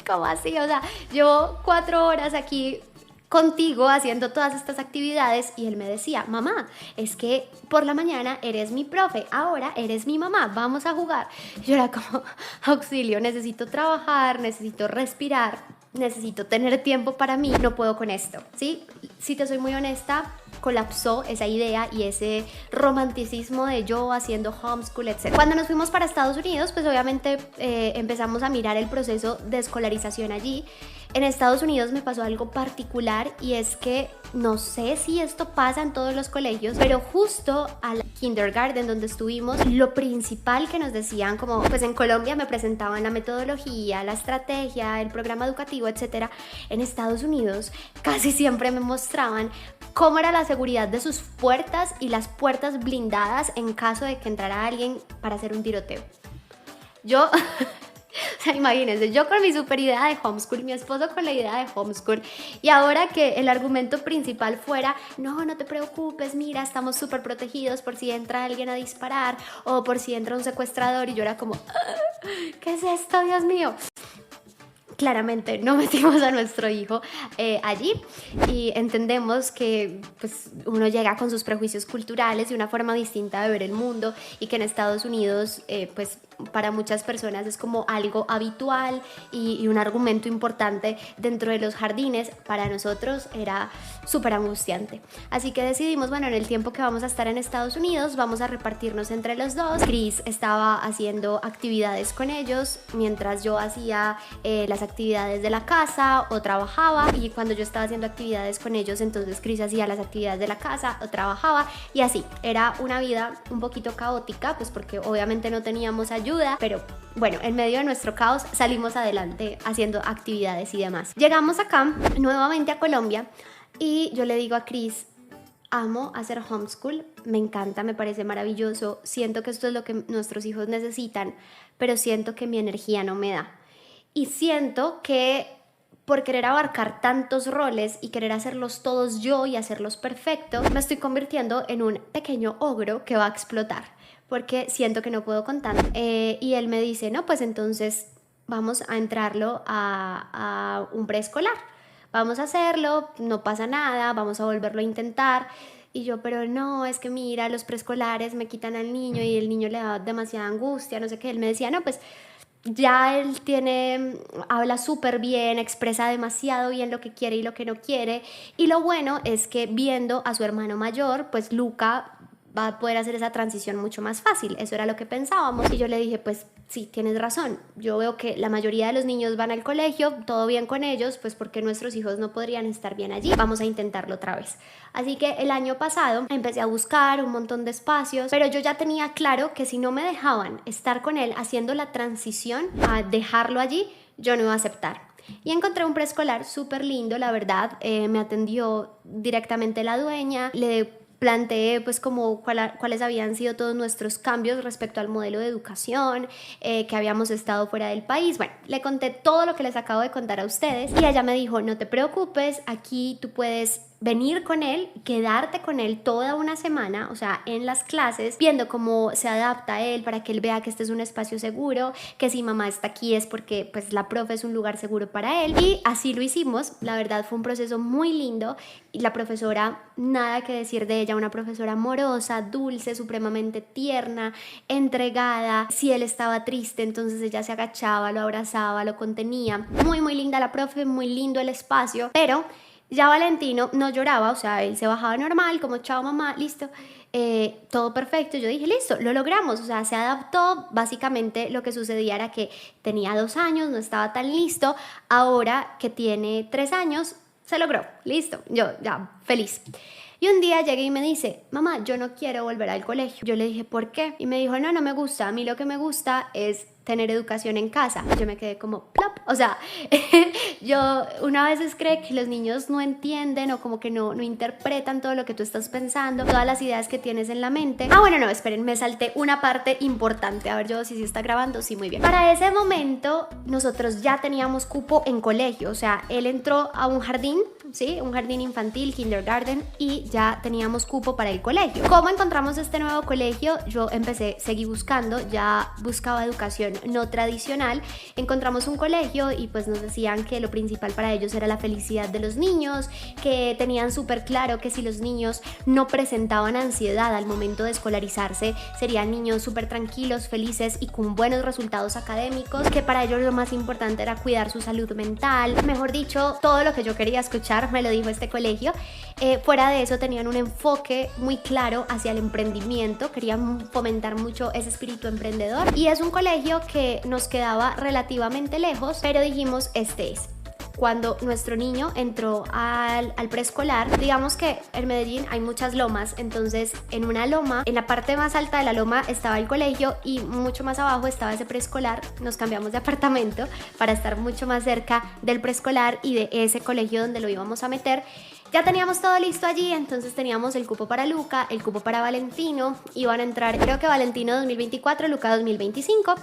¿cómo así? O sea, llevo 4 horas aquí contigo haciendo todas estas actividades, y él me decía, mamá, es que por la mañana eres mi profe, ahora eres mi mamá, vamos a jugar. Yo era como, auxilio, necesito trabajar, necesito respirar, necesito tener tiempo para mí, no puedo con esto, ¿sí? Si te soy muy honesta, colapsó esa idea y ese romanticismo de yo haciendo homeschool, etc. Cuando nos fuimos para Estados Unidos, pues obviamente empezamos a mirar el proceso de escolarización allí. En Estados Unidos me pasó algo particular, y es que no sé si esto pasa en todos los colegios, pero justo al kindergarten donde estuvimos, lo principal que nos decían, como pues en Colombia me presentaban la metodología, la estrategia, el programa educativo, etc. En Estados Unidos casi siempre me mostraban cómo era la seguridad de sus puertas y las puertas blindadas en caso de que entrara alguien para hacer un tiroteo. Yo O sea, imagínense, yo con mi super idea de homeschool, mi esposo con la idea de homeschool, y ahora que el argumento principal fuera, no te preocupes, mira, estamos súper protegidos por si entra alguien a disparar o por si entra un secuestrador, y yo era como, ¿qué es esto, Dios mío? Claramente no metimos a nuestro hijo allí, y entendemos que pues, uno llega con sus prejuicios culturales y una forma distinta de ver el mundo, y que en Estados Unidos pues para muchas personas es como algo habitual y un argumento importante dentro de los jardines. Para nosotros era súper angustiante, así que decidimos, bueno, en el tiempo que vamos a estar en Estados Unidos vamos a repartirnos entre los dos. Chris estaba haciendo actividades con ellos mientras yo hacía las actividades de la casa o trabajaba, y cuando yo estaba haciendo actividades con ellos, entonces Chris hacía las actividades de la casa o trabajaba, y así era una vida un poquito caótica, pues porque obviamente no teníamos ayuda, pero bueno, en medio de nuestro caos salimos adelante haciendo actividades y demás. Llegamos acá nuevamente a Colombia, y yo le digo a Chris, amo hacer homeschool, me encanta, me parece maravilloso, siento que esto es lo que nuestros hijos necesitan, pero siento que mi energía no me da. Y siento que por querer abarcar tantos roles y querer hacerlos todos yo y hacerlos perfectos, me estoy convirtiendo en un pequeño ogro que va a explotar, porque siento que no puedo con tanto. Y él me dice, no, pues entonces vamos a entrarlo a un preescolar. Vamos a hacerlo, no pasa nada, vamos a volverlo a intentar. Y yo, pero no, es que mira, los preescolares me quitan al niño y el niño le da demasiada angustia, no sé qué. Él me decía, no, pues ya él habla súper bien, expresa demasiado bien lo que quiere y lo que no quiere. Y lo bueno es que viendo a su hermano mayor, pues Luca va a poder hacer esa transición mucho más fácil. Eso era lo que pensábamos. Y yo le dije, pues sí, tienes razón. Yo veo que la mayoría de los niños van al colegio, todo bien con ellos, pues porque nuestros hijos no podrían estar bien allí. Vamos a intentarlo otra vez. Así que el año pasado empecé a buscar un montón de espacios, pero yo ya tenía claro que si no me dejaban estar con él haciendo la transición a dejarlo allí, yo no iba a aceptar. Y encontré un preescolar súper lindo, la verdad. Me atendió directamente la dueña, le planteé pues como cuáles habían sido todos nuestros cambios respecto al modelo de educación, que habíamos estado fuera del país. Bueno, le conté todo lo que les acabo de contar a ustedes, y ella me dijo, no te preocupes, aquí tú puedes venir con él, quedarte con él toda una semana, o sea, en las clases, viendo cómo se adapta a él, para que él vea que este es un espacio seguro, que si mamá está aquí es porque pues la profe es un lugar seguro para él. Y así lo hicimos. La verdad fue un proceso muy lindo, y la profesora, nada que decir de ella, una profesora amorosa, dulce, supremamente tierna, entregada. Si él estaba triste, entonces ella se agachaba, lo abrazaba, lo contenía. Muy, muy linda la profe, muy lindo el espacio, pero ya Valentino no lloraba, o sea, él se bajaba normal, como chao mamá, listo, todo perfecto. Yo dije, listo, lo logramos, o sea, se adaptó. Básicamente lo que sucedía era que tenía 2 años, no estaba tan listo. Ahora que tiene 3 años, se logró, listo, yo ya feliz. Y un día llegué y me dice, mamá, yo no quiero volver al colegio. Yo le dije, ¿por qué? Y me dijo, no me gusta, a mí lo que me gusta es tener educación en casa. Yo me quedé como plop, o sea, una vez cree que los niños no entienden o como que no interpretan todo lo que tú estás pensando, todas las ideas que tienes en la mente. Bueno, no, esperen, me salté una parte importante. A ver, yo si está grabando, sí, muy bien. Para ese momento nosotros ya teníamos cupo en colegio, o sea, él entró a un jardín, ¿sí? Un jardín infantil, kindergarten, y ya teníamos cupo para el colegio. ¿Cómo encontramos este nuevo colegio? Yo seguí buscando, ya buscaba educación no tradicional. Encontramos un colegio y pues nos decían que lo principal para ellos era la felicidad de los niños, que tenían súper claro que si los niños no presentaban ansiedad al momento de escolarizarse, serían niños súper tranquilos, felices y con buenos resultados académicos, que para ellos lo más importante era cuidar su salud mental. Mejor dicho, todo lo que yo quería escuchar me lo dijo este colegio. Fuera de eso tenían un enfoque muy claro hacia el emprendimiento, querían fomentar mucho ese espíritu emprendedor, y es un colegio que nos quedaba relativamente lejos, pero dijimos, este es. Cuando nuestro niño entró al preescolar, digamos que en Medellín hay muchas lomas, entonces en una loma, en la parte más alta de la loma estaba el colegio y mucho más abajo estaba ese preescolar. Nos cambiamos de apartamento para estar mucho más cerca del preescolar y de ese colegio donde lo íbamos a meter. Ya teníamos todo listo allí, entonces teníamos el cupo para Luca, el cupo para Valentino, iban a entrar creo que Valentino 2024, Luca 2025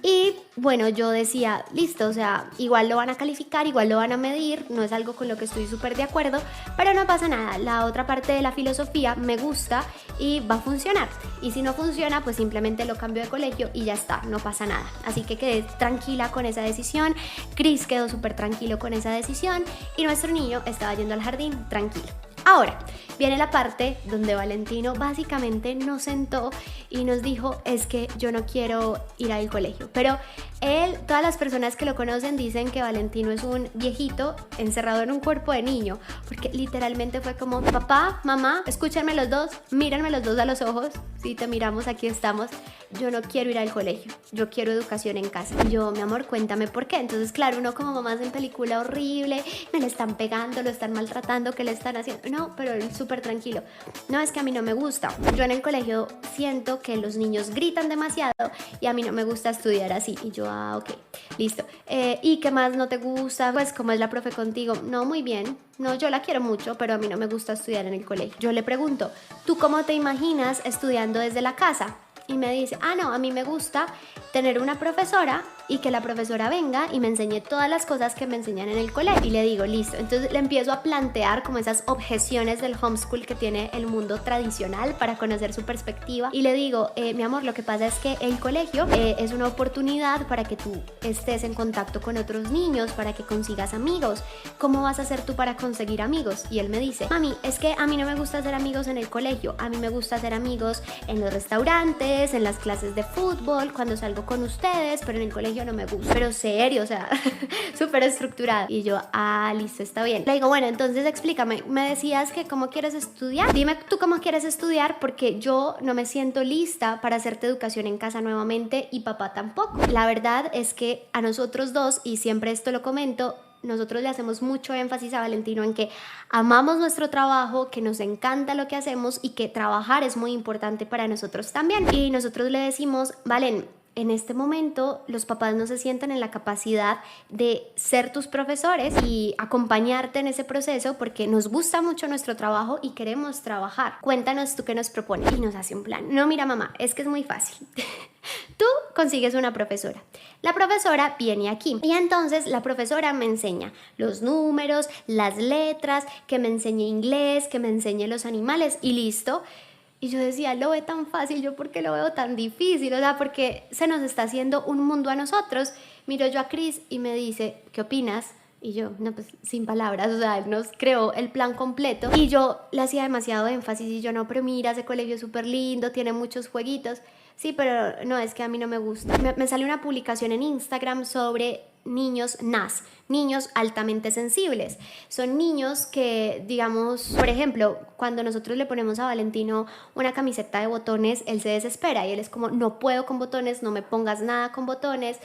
y bueno, yo decía, listo, o sea, igual lo van a calificar, igual lo van a medir, no es algo con lo que estoy súper de acuerdo, pero no pasa nada, la otra parte de la filosofía me gusta y va a funcionar, y si no funciona pues simplemente lo cambio de colegio y ya está, no pasa nada, así que quedé tranquila con esa decisión, Chris quedó súper tranquilo con esa decisión y nuestro niño estaba yendo al jardín tranquilo. Ahora, viene la parte donde Valentino básicamente nos sentó y nos dijo, es que yo no quiero ir al colegio, pero él, todas las personas que lo conocen dicen que Valentino es un viejito encerrado en un cuerpo de niño, porque literalmente fue como, papá, mamá, escúchenme los dos, mírenme los dos a los ojos, si te miramos aquí estamos, yo no quiero ir al colegio, yo quiero educación en casa. Y yo, mi amor, cuéntame por qué. Entonces, claro, uno como mamá en película horrible, me le están pegando, lo están maltratando, ¿qué le están haciendo? No, pero él súper tranquilo. No, es que a mí no me gusta. Yo en el colegio siento que los niños gritan demasiado y a mí no me gusta estudiar así. Y yo, ok, listo. ¿Y qué más no te gusta? Pues, ¿cómo es la profe contigo? No, muy bien. No, yo la quiero mucho, pero a mí no me gusta estudiar en el colegio. Yo le pregunto, ¿tú cómo te imaginas estudiando desde la casa? Y me dice, no, a mí me gusta tener una profesora y que la profesora venga y me enseñe todas las cosas que me enseñan en el colegio. Y le digo, listo. Entonces le empiezo a plantear como esas objeciones del homeschool que tiene el mundo tradicional para conocer su perspectiva. Y le digo, mi amor, lo que pasa es que el colegio es una oportunidad para que tú estés en contacto con otros niños, para que consigas amigos. ¿Cómo vas a hacer tú para conseguir amigos? Y él me dice, mami, es que a mí no me gusta hacer amigos en el colegio. A mí me gusta hacer amigos en los restaurantes, en las clases de fútbol, cuando salgo con ustedes, pero en el colegio no me gusta. Pero serio, o sea, súper estructurado. Y yo, listo, está bien. Le digo, bueno, entonces explícame, me decías que cómo quieres estudiar. Dime tú cómo quieres estudiar, porque yo no me siento lista para hacerte educación en casa nuevamente y papá tampoco. La verdad es que a nosotros dos, y siempre esto lo comento, nosotros le hacemos mucho énfasis a Valentino en que amamos nuestro trabajo, que nos encanta lo que hacemos y que trabajar es muy importante para nosotros también. Y nosotros le decimos, Valen, en este momento los papás no se sienten en la capacidad de ser tus profesores y acompañarte en ese proceso porque nos gusta mucho nuestro trabajo y queremos trabajar. Cuéntanos tú qué nos propones. Y nos hace un plan. No, mira mamá, es que es muy fácil. Tú consigues una profesora. La profesora viene aquí y entonces la profesora me enseña los números, las letras, que me enseñe inglés, que me enseñe los animales y listo. Y yo decía, lo ve tan fácil, ¿yo por qué lo veo tan difícil? O sea, porque se nos está haciendo un mundo a nosotros. Miro yo a Chris y me dice, ¿qué opinas? Y yo, no, pues sin palabras, o sea, él nos creó el plan completo. Y yo le hacía demasiado énfasis y yo, no, pero mira, ese colegio es súper lindo, tiene muchos jueguitos. Sí, pero no, es que a mí no me gusta. Me salió una publicación en Instagram sobre niños NAS, niños altamente sensibles. Son niños que, digamos, por ejemplo, cuando nosotros le ponemos a Valentino una camiseta de botones, él se desespera y él es como, no puedo con botones, no me pongas nada con botones.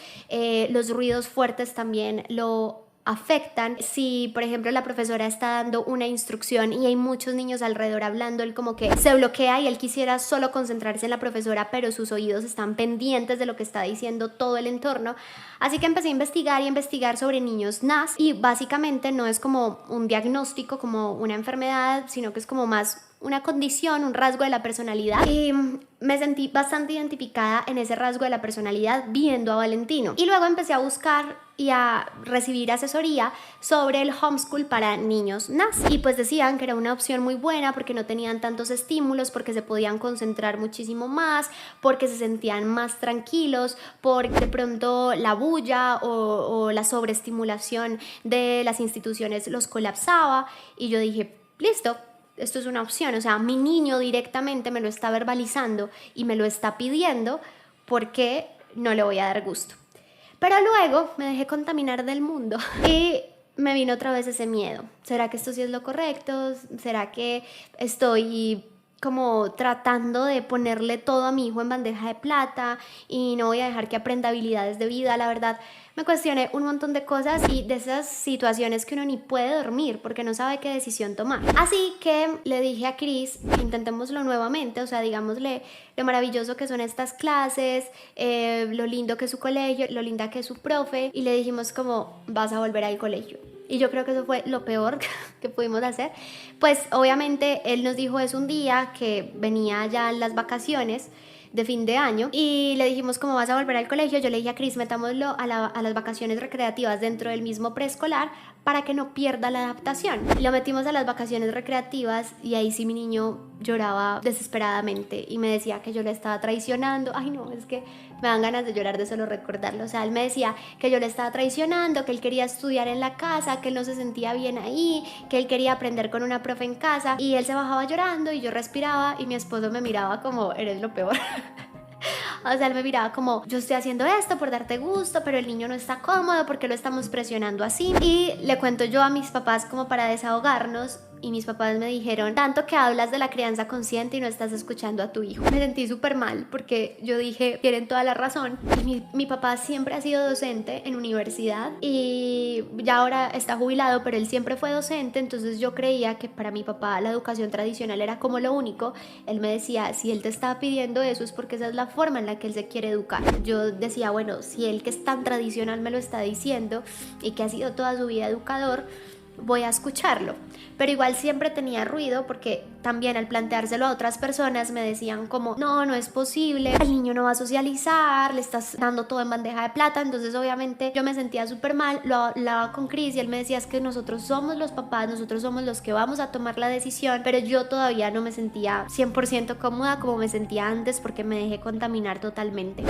Los ruidos fuertes también lo afectan. Si por ejemplo la profesora está dando una instrucción y hay muchos niños alrededor hablando, él como que se bloquea y él quisiera solo concentrarse en la profesora, pero sus oídos están pendientes de lo que está diciendo todo el entorno. Así que empecé a investigar sobre niños NAS y básicamente no es como un diagnóstico, como una enfermedad, sino que es como más una condición, un rasgo de la personalidad, y me sentí bastante identificada en ese rasgo de la personalidad viendo a Valentino. Y luego empecé a buscar y a recibir asesoría sobre el homeschool para niños NAS y pues decían que era una opción muy buena porque no tenían tantos estímulos, porque se podían concentrar muchísimo más, porque se sentían más tranquilos, porque de pronto la bulla o la sobreestimulación de las instituciones los colapsaba. Y yo dije, listo, esto es una opción, o sea, mi niño directamente me lo está verbalizando y me lo está pidiendo, porque no le voy a dar gusto. Pero luego me dejé contaminar del mundo y me vino otra vez ese miedo. ¿Será que esto sí es lo correcto? ¿Será que estoy como tratando de ponerle todo a mi hijo en bandeja de plata y no voy a dejar que aprenda habilidades de vida? La verdad, me cuestioné un montón de cosas y de esas situaciones que uno ni puede dormir porque no sabe qué decisión tomar. Así que le dije a Chris, intentémoslo nuevamente, o sea, digámosle lo maravilloso que son estas clases, lo lindo que es su colegio, lo linda que es su profe, y le dijimos como, vas a volver al colegio. y yo creo que eso fue lo peor que pudimos hacer. Pues obviamente él nos dijo eso un día que venía ya en las vacaciones de fin de año y le dijimos ¿cómo vas a volver al colegio? Yo le dije a Cris, metámoslo a las vacaciones recreativas dentro del mismo preescolar para que no pierda la adaptación. Lo metimos a las vacaciones recreativas y ahí sí mi niño lloraba desesperadamente y me decía que yo le estaba traicionando. Ay no, es que me dan ganas de llorar de solo recordarlo. O sea, él me decía que yo le estaba traicionando, que él quería estudiar en la casa, que él no se sentía bien ahí, que él quería aprender con una profe en casa, y él se bajaba llorando y yo respiraba y mi esposo me miraba como eres lo peor. O sea, él me miraba como yo estoy haciendo esto por darte gusto, pero el niño no está cómodo, ¿por qué lo estamos presionando así? Y le cuento yo a mis papás como para desahogarnos. Y mis papás me dijeron, tanto que hablas de la crianza consciente y no estás escuchando a tu hijo. Me sentí súper mal porque yo dije, tienen toda la razón. Y mi papá siempre ha sido docente en universidad y ya ahora está jubilado, pero él siempre fue docente. Entonces yo creía que para mi papá la educación tradicional era como lo único. Él me decía, si él te está pidiendo eso es porque esa es la forma en la que él se quiere educar. Yo decía, bueno, si él que es tan tradicional me lo está diciendo y que ha sido toda su vida educador, voy a escucharlo. Pero igual siempre tenía ruido porque también al planteárselo a otras personas me decían como no es posible, el niño no va a socializar, le estás dando todo en bandeja de plata. Entonces obviamente yo me sentía súper mal, lo hablaba con Cris y él me decía es que nosotros somos los papás, nosotros somos los que vamos a tomar la decisión, pero yo todavía no me sentía 100% cómoda como me sentía antes porque me dejé contaminar totalmente.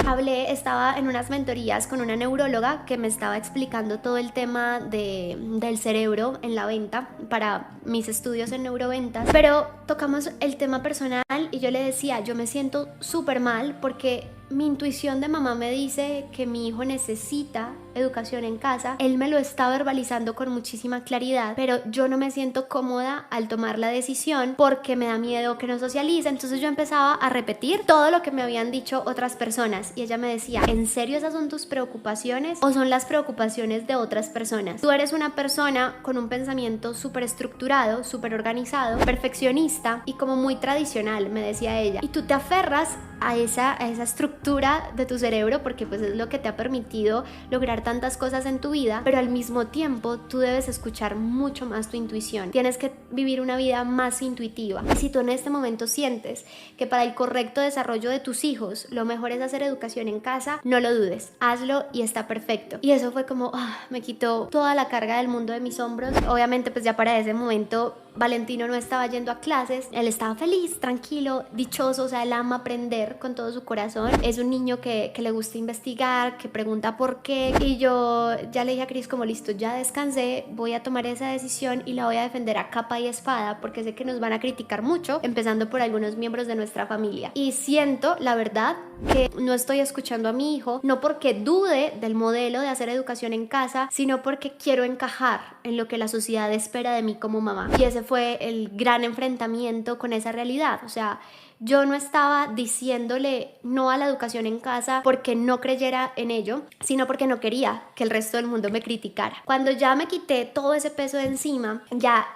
Estaba en unas mentorías con una neuróloga que me estaba explicando todo el tema del cerebro en la venta para mis estudios en neuroventas, pero tocamos el tema personal y yo le decía, yo me siento súper mal porque mi intuición de mamá me dice que mi hijo necesita educación en casa. Él me lo está verbalizando con muchísima claridad, pero yo no me siento cómoda al tomar la decisión porque me da miedo que no socialice. Entonces yo empezaba a repetir todo lo que me habían dicho otras personas y ella me decía, ¿en serio esas son tus preocupaciones o son las preocupaciones de otras personas? Tú eres una persona con un pensamiento súper estructurado, súper organizado, perfeccionista y como muy tradicional, me decía ella, y tú te aferras a esa estructura de tu cerebro porque pues es lo que te ha permitido lograr tantas cosas en tu vida, pero al mismo tiempo tú debes escuchar mucho más tu intuición. Tienes que vivir una vida más intuitiva. Y si tú en este momento sientes que para el correcto desarrollo de tus hijos lo mejor es hacer educación en casa, no lo dudes, hazlo y está perfecto. Y eso fue como, me quitó toda la carga del mundo de mis hombros. Obviamente pues ya para ese momento Valentino no estaba yendo a clases, él estaba feliz, tranquilo, dichoso, o sea, él ama aprender con todo su corazón, es un niño que le gusta investigar, que pregunta por qué, y yo ya le dije a Cris como listo, ya descansé, voy a tomar esa decisión y la voy a defender a capa y espada porque sé que nos van a criticar mucho, empezando por algunos miembros de nuestra familia, y siento, la verdad, que no estoy escuchando a mi hijo, no porque dude del modelo de hacer educación en casa, sino porque quiero encajar en lo que la sociedad espera de mí como mamá. Y ese fue el gran enfrentamiento con esa realidad. O sea, yo no estaba diciéndole no a la educación en casa porque no creyera en ello, sino porque no quería que el resto del mundo me criticara. Cuando ya me quité todo ese peso de encima, ya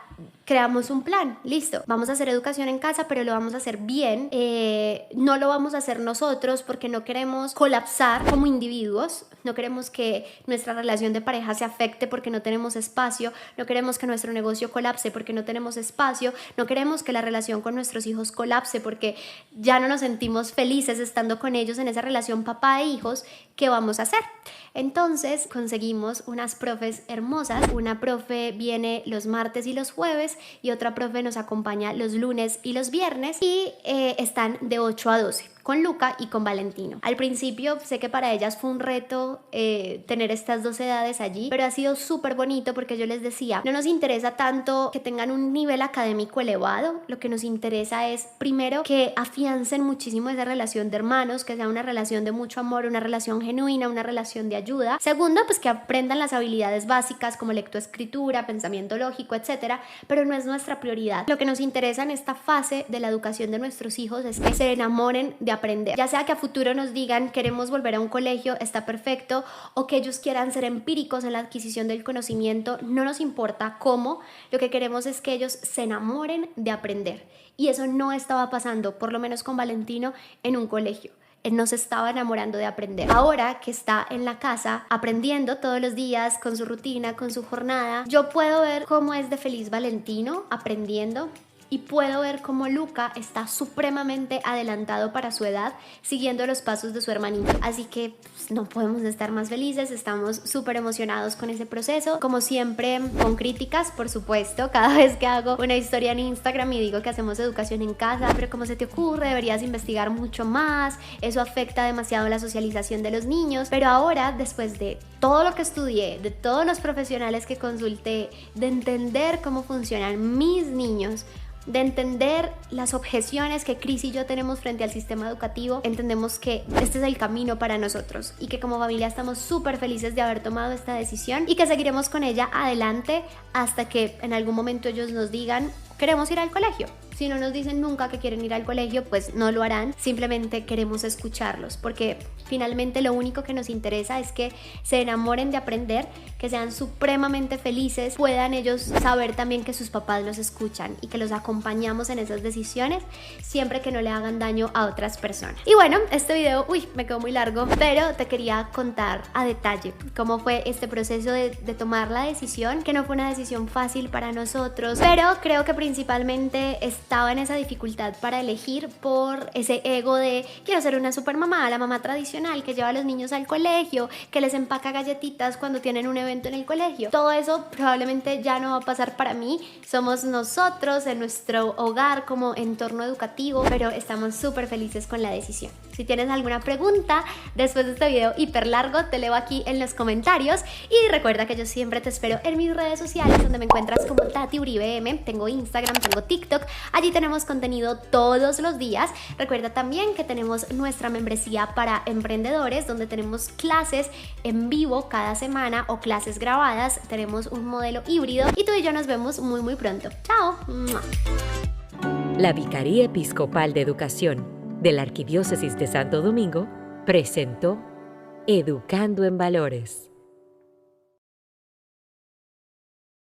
creamos un plan, listo, vamos a hacer educación en casa, pero lo vamos a hacer bien, no lo vamos a hacer nosotros porque no queremos colapsar como individuos, no queremos que nuestra relación de pareja se afecte porque no tenemos espacio, no queremos que nuestro negocio colapse porque no tenemos espacio, no queremos que la relación con nuestros hijos colapse porque ya no nos sentimos felices estando con ellos en esa relación papá e hijos. ¿Qué vamos a hacer? Entonces conseguimos unas profes hermosas, una profe viene los martes y los jueves y otra profe nos acompaña los lunes y los viernes y están de 8 a 12 con Luca y con Valentino. Al principio sé que para ellas fue un reto tener estas dos edades allí, pero ha sido súper bonito porque yo les decía, no nos interesa tanto que tengan un nivel académico elevado, lo que nos interesa es primero que afiancen muchísimo esa relación de hermanos, que sea una relación de mucho amor, una relación genuina, una relación de ayuda. Segundo, pues que aprendan las habilidades básicas como lectoescritura, pensamiento lógico, etcétera, pero no es nuestra prioridad. Lo que nos interesa en esta fase de la educación de nuestros hijos es que se enamoren de aprender, ya sea que a futuro nos digan queremos volver a un colegio, está perfecto, o que ellos quieran ser empíricos en la adquisición del conocimiento, no nos importa cómo, lo que queremos es que ellos se enamoren de aprender, y eso no estaba pasando, por lo menos con Valentino, en un colegio. no se estaba enamorando de aprender. Ahora que está en la casa aprendiendo todos los días con su rutina, con su jornada, yo puedo ver cómo es de feliz Valentino aprendiendo. Y puedo ver cómo Luca está supremamente adelantado para su edad, siguiendo los pasos de su hermanito. Así que no podemos estar más felices, estamos súper emocionados con ese proceso. Como siempre, con críticas, por supuesto. Cada vez que hago una historia en Instagram y digo que hacemos educación en casa, pero ¿cómo se te ocurre? Deberías investigar mucho más. Eso afecta demasiado la socialización de los niños. Pero ahora, después de todo lo que estudié, de todos los profesionales que consulté, de entender cómo funcionan mis niños, de entender las objeciones que Cris y yo tenemos frente al sistema educativo, entendemos que este es el camino para nosotros y que como familia estamos súper felices de haber tomado esta decisión y que seguiremos con ella adelante hasta que en algún momento ellos nos digan: queremos ir al colegio. Si no nos dicen nunca que quieren ir al colegio, pues no lo harán. Simplemente queremos escucharlos, porque finalmente lo único que nos interesa es que se enamoren de aprender, que sean supremamente felices, puedan ellos saber también que sus papás los escuchan y que los acompañamos en esas decisiones, siempre que no le hagan daño a otras personas. Y bueno, este video, me quedó muy largo, pero te quería contar a detalle cómo fue este proceso de tomar la decisión, que no fue una decisión fácil para nosotros, pero creo que principalmente estaba en esa dificultad para elegir por ese ego de quiero ser una super mamá, la mamá tradicional que lleva a los niños al colegio, que les empaca galletitas cuando tienen un evento en el colegio. Todo eso probablemente ya no va a pasar para mí. Somos nosotros en nuestro hogar como entorno educativo, pero estamos súper felices con la decisión. Si tienes alguna pregunta después de este video hiper largo, te leo aquí en los comentarios y recuerda que yo siempre te espero en mis redes sociales, donde me encuentras como Tati Uribe M. Tengo Instagram, tengo TikTok, allí tenemos contenido todos los días. Recuerda también que tenemos nuestra membresía para emprendedores, donde tenemos clases en vivo cada semana o clases grabadas. Tenemos un modelo híbrido y tú y yo nos vemos muy pronto. ¡Chao! La Vicaría Episcopal de Educación de la Arquidiócesis de Santo Domingo presentó Educando en Valores.